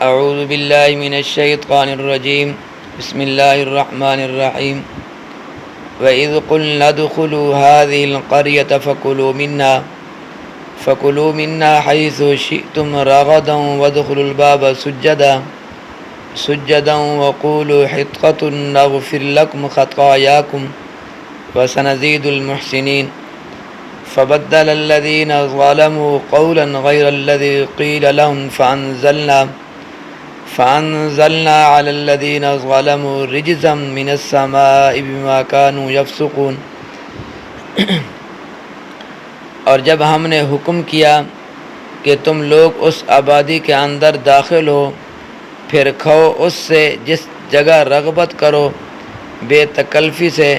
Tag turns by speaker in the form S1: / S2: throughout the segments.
S1: اعوذ باللہ من الشیطان الرجیم بسم اللہ الرحمن الرحیم وَإِذْ قُلْنَا ادْخُلُوا هَٰذِهِ الْقَرْيَةَ فَكُلُوا مِنَّا حَيْثُ شِئْتُمْ رَغَدًا وَادْخُلُوا الْبَابَ سُجَّدًا وَقُولُوا حِطَّةٌ نَغْفِرْ لَكُمْ خَطَايَاكُمْ وَسَنَزِيدُ الْمُحْسِنِينَ فَبَدَّلَ الَّذِينَ ظَلَمُوا قَوْلًا غَيْرَ الَّذِي قِيلَ لَهُمْ فَأَنزَلْنَا عَلَى الَّذِينَ ظَلَمُوا رِجْزًا مِّنَ السَّمَاءِ بِمَا كَانُوا يَفْسُقُونَ۔ اور جب ہم نے حکم کیا کہ تم لوگ اس آبادی کے اندر داخل ہو، پھر کھاؤ اس سے جس جگہ رغبت کرو بے تکلفی سے،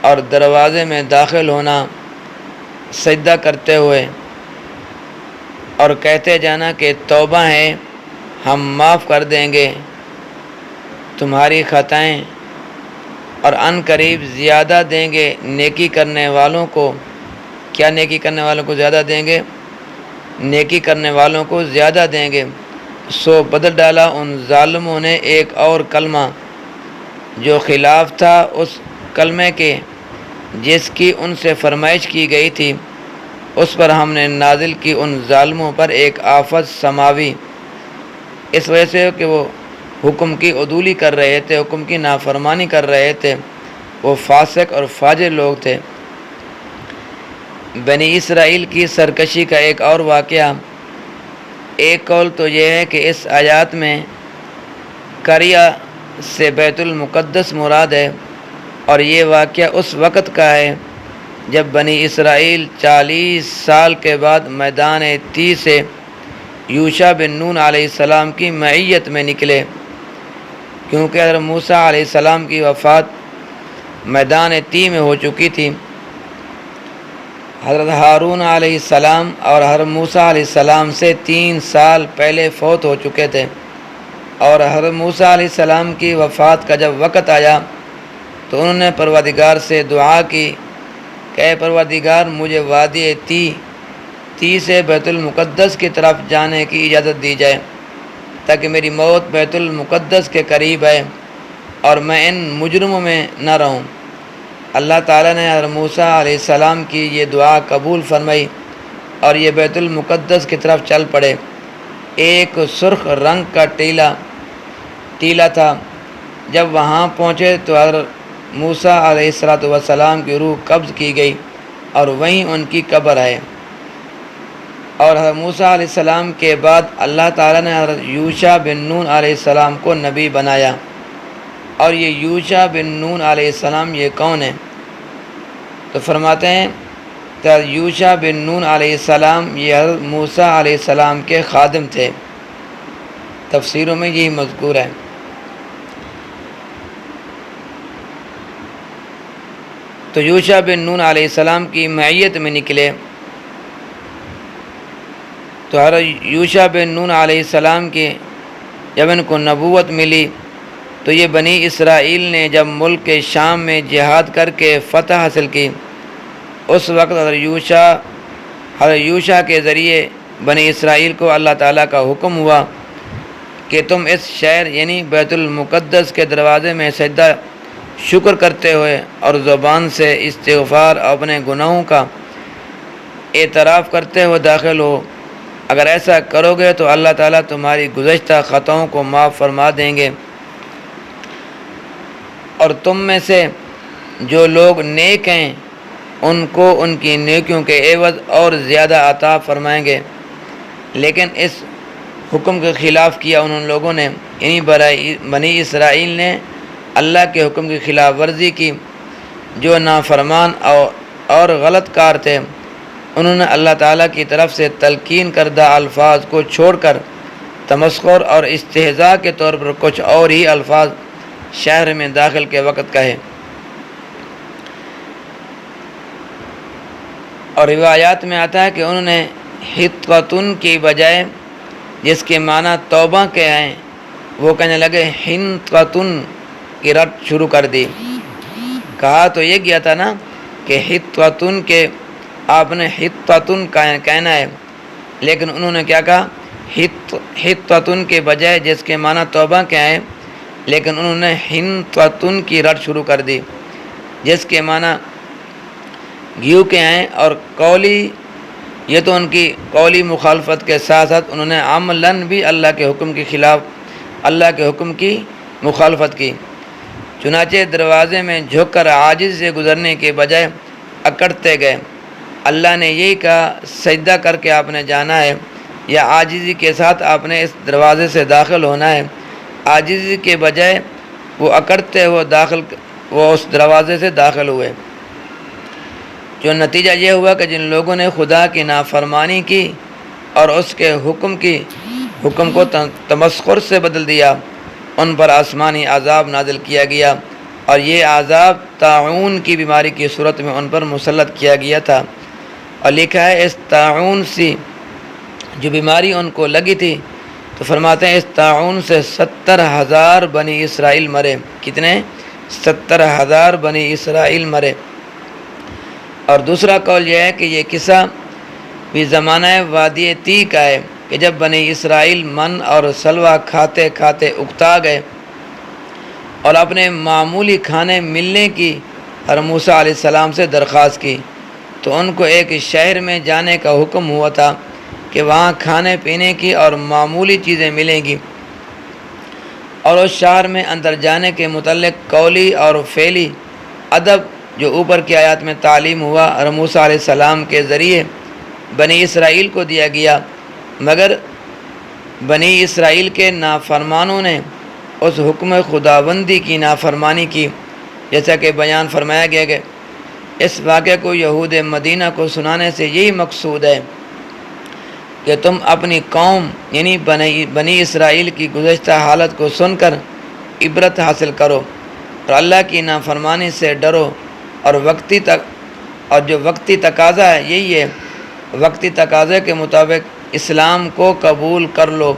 S1: اور دروازے میں داخل ہونا سجدہ کرتے ہوئے، اور کہتے جانا کہ توبہ ہے، ہم معاف کر دیں گے تمہاری خطائیں، اور ان قریب زیادہ دیں گے نیکی کرنے والوں کو۔ کیا نیکی کرنے والوں کو زیادہ دیں گے؟ نیکی کرنے والوں کو زیادہ دیں گے۔ سو بدل ڈالا ان ظالموں نے ایک اور کلمہ جو خلاف تھا اس کلمے کے جس کی ان سے فرمائش کی گئی تھی، اس پر ہم نے نازل کی ان ظالموں پر ایک آفت سماوی، اس وجہ سے کہ وہ حکم کی عدولی کر رہے تھے، حکم کی نافرمانی کر رہے تھے، وہ فاسق اور فاجر لوگ تھے۔ بنی اسرائیل کی سرکشی کا ایک اور واقعہ، ایک قول تو یہ ہے کہ اس آیات میں قریہ سے بیت المقدس مراد ہے، اور یہ واقعہ اس وقت کا ہے جب بنی اسرائیل 40 سال کے بعد میدان طی سے یوشع بن نون علیہ السلام کی معیت میں نکلے، کیونکہ حضرت موسیٰ علیہ السلام کی وفات میدان طی میں ہو چکی تھی۔ حضرت ہارون علیہ السلام اور حضرت موسیٰ علیہ السلام سے 3 سال پہلے فوت ہو چکے تھے، اور حضرت موسیٰ علیہ السلام کی وفات کا جب وقت آیا تو انہوں نے پروردگار سے دعا کی کہ اے پروردگار، مجھے وادی طی سے بیت المقدس کی طرف جانے کی اجازت دی جائے، تاکہ میری موت بیت المقدس کے قریب ہے اور میں ان مجرموں میں نہ رہوں۔ اللہ تعالیٰ نے حضرت موسیٰ علیہ السلام کی یہ دعا قبول فرمائی، اور یہ بیت المقدس کی طرف چل پڑے۔ ایک سرخ رنگ کا ٹیلا تھا۔ جب وہاں پہنچے تو حضرت موسیٰ علیہ السلام کی روح قبض کی گئی، اور وہیں ان کی قبر ہے۔ اور حضرت موسیٰ علیہ السلام کے بعد اللہ تعالیٰ نے حضرت یوشع بن نون علیہ السلام کو نبی بنایا۔ اور یہ یوشع بن نون علیہ السلام یہ کون ہے؟ تو فرماتے ہیں کہ حضرت یوشع بن نون علیہ السلام یہ حضرت موسیٰ علیہ السلام کے خادم تھے، تفسیروں میں یہی مذکور ہے۔ تو یوشع بن نون علیہ السلام کی معیت میں نکلے، تو حضرت یوشع بن نون علیہ السلام کی جب ان کو نبوت ملی تو یہ بنی اسرائیل نے جب ملک کے شام میں جہاد کر کے فتح حاصل کی، اس وقت حضرت یوشع کے ذریعے بنی اسرائیل کو اللہ تعالیٰ کا حکم ہوا کہ تم اس شہر یعنی بیت المقدس کے دروازے میں سجدہ شکر کرتے ہوئے اور زبان سے استغفار اور اپنے گناہوں کا اعتراف کرتے ہوئے داخل ہو۔ اگر ایسا کرو گے تو اللہ تعالیٰ تمہاری گزشتہ خطاؤں کو معاف فرما دیں گے، اور تم میں سے جو لوگ نیک ہیں ان کو ان کی نیکیوں کے عوض اور زیادہ عطا فرمائیں گے۔ لیکن اس حکم کے خلاف کیا ان لوگوں نے، یعنی بنی اسرائیل نے اللہ کے حکم کی خلاف ورزی کی، جو نافرمان اور غلط کار تھے۔ انہوں نے اللہ تعالیٰ کی طرف سے تلقین کردہ الفاظ کو چھوڑ کر تمسخر اور استہزاء کے طور پر کچھ اور ہی الفاظ شہر میں داخل کے وقت کہے۔ اور روایات میں آتا ہے کہ انہوں نے حطۃن کی بجائے جس کے معنی توبہ کے ہیں وہ کہنے لگے حنطۃن کی رٹ شروع کر دی۔ کہا تو یہ گیا تھا نا کہ حطۃن کے آپ نے حطۃن کہنا ہے، لیکن انہوں نے کیا کہا حطتن کے بجائے جس کے معنی توبہ کے ہیں، لیکن انہوں نے حنطتن کی رٹ شروع کر دی جس کے معنی گیو کے ہیں، اور قولی، یہ تو ان کی قولی مخالفت کے ساتھ ساتھ انہوں نے عملاً بھی اللہ کے حکم کے خلاف، اللہ کے حکم کی مخالفت کی۔ چنانچہ دروازے میں جھک کر عاجز سے گزرنے کے بجائے اکڑتے گئے۔ اللہ نے یہی کہا سجدہ کر کے آپ نے جانا ہے، یا عاجزی کے ساتھ آپ نے اس دروازے سے داخل ہونا ہے۔ عاجزی کے بجائے وہ اکڑتے ہوئے وہ اس دروازے سے داخل ہوئے، جو نتیجہ یہ ہوا کہ جن لوگوں نے خدا کی نافرمانی کی اور اس کے حکم کو تمسخر سے بدل دیا، ان پر آسمانی عذاب نازل کیا گیا، اور یہ عذاب طاعون کی بیماری کی صورت میں ان پر مسلط کیا گیا تھا۔ اور لکھا ہے اس طاعون سی جو بیماری ان کو لگی تھی، تو فرماتے ہیں اس طاعون سے 70,000 بنی اسرائیل مرے۔ کتنے؟ 70,000 بنی اسرائیل مرے۔ اور دوسرا قول یہ ہے کہ یہ قصہ بھی زمانہ وادی تی کا ہے کہ جب بنی اسرائیل من اور سلوہ کھاتے کھاتے اکتا گئے اور اپنے معمولی کھانے ملنے کی موسیٰ علیہ السلام سے درخواست کی، تو ان کو ایک شہر میں جانے کا حکم ہوا تھا کہ وہاں کھانے پینے کی اور معمولی چیزیں ملیں گی، اور اس شہر میں اندر جانے کے متعلق قولی اور فعلی ادب جو اوپر کی آیات میں تعلیم ہوا اور موسیٰ علیہ السلام کے ذریعے بنی اسرائیل کو دیا گیا، مگر بنی اسرائیل کے نافرمانوں نے اس حکم خداوندی کی نافرمانی کی، جیسا کہ بیان فرمایا گیا کہ اس واقعے کو یہود مدینہ کو سنانے سے یہی مقصود ہے کہ تم اپنی قوم یعنی بنی اسرائیل کی گزشتہ حالت کو سن کر عبرت حاصل کرو اور اللہ کی نافرمانی سے ڈرو، اور جو وقتی تقاضا ہے یہی ہے، وقتی تقاضے کے مطابق اسلام کو قبول کر لو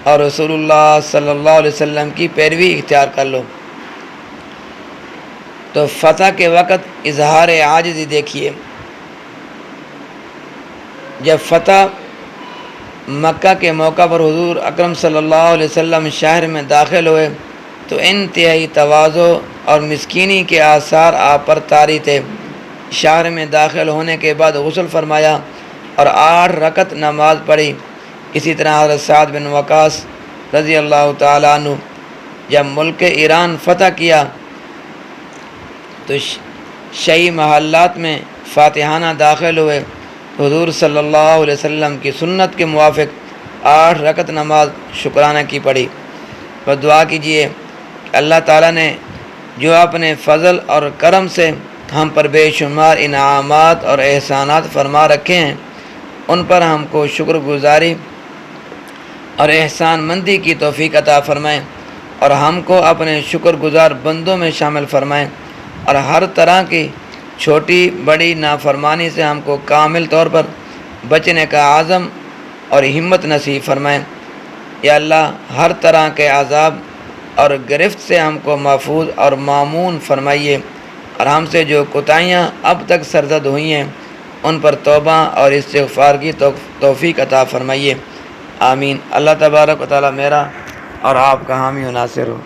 S1: اور رسول اللہ صلی اللہ علیہ وسلم کی پیروی اختیار کر لو۔ تو فتح کے وقت اظہار عاجزی دیکھیے، جب فتح مکہ کے موقع پر حضور اکرم صلی اللہ علیہ وسلم شہر میں داخل ہوئے تو انتہائی تواضع اور مسکینی کے آثار آپ پر طاری تھے۔ شہر میں داخل ہونے کے بعد غسل فرمایا اور 8 رکعت نماز پڑھی۔ اسی طرح حضرت سعد بن وقاص رضی اللہ تعالیٰ عنہ جب ملک ایران فتح کیا تو شہی محلات میں فاتحانہ داخل ہوئے، حضور صلی اللہ علیہ وسلم کی سنت کے موافق 8 رکعت نماز شکرانہ کی پڑھی۔ بس دعا کیجئے کہ اللہ تعالیٰ نے جو اپنے فضل اور کرم سے ہم پر بے شمار انعامات اور احسانات فرما رکھے ہیں، ان پر ہم کو شکر گزاری اور احسان مندی کی توفیق عطا فرمائیں، اور ہم کو اپنے شکر گزار بندوں میں شامل فرمائیں، اور ہر طرح کی چھوٹی بڑی نافرمانی سے ہم کو کامل طور پر بچنے کا عزم اور ہمت نصیب فرمائیں۔ یا اللہ ہر طرح کے عذاب اور گرفت سے ہم کو محفوظ اور مامون فرمائیے، اور ہم سے جو کوتاہیاں اب تک سرزد ہوئی ہیں ان پر توبہ اور استغفار کی توفیق عطا فرمائیے، آمین۔ اللہ تبارک و تعالی میرا اور آپ کا حامی و ناصر ہو۔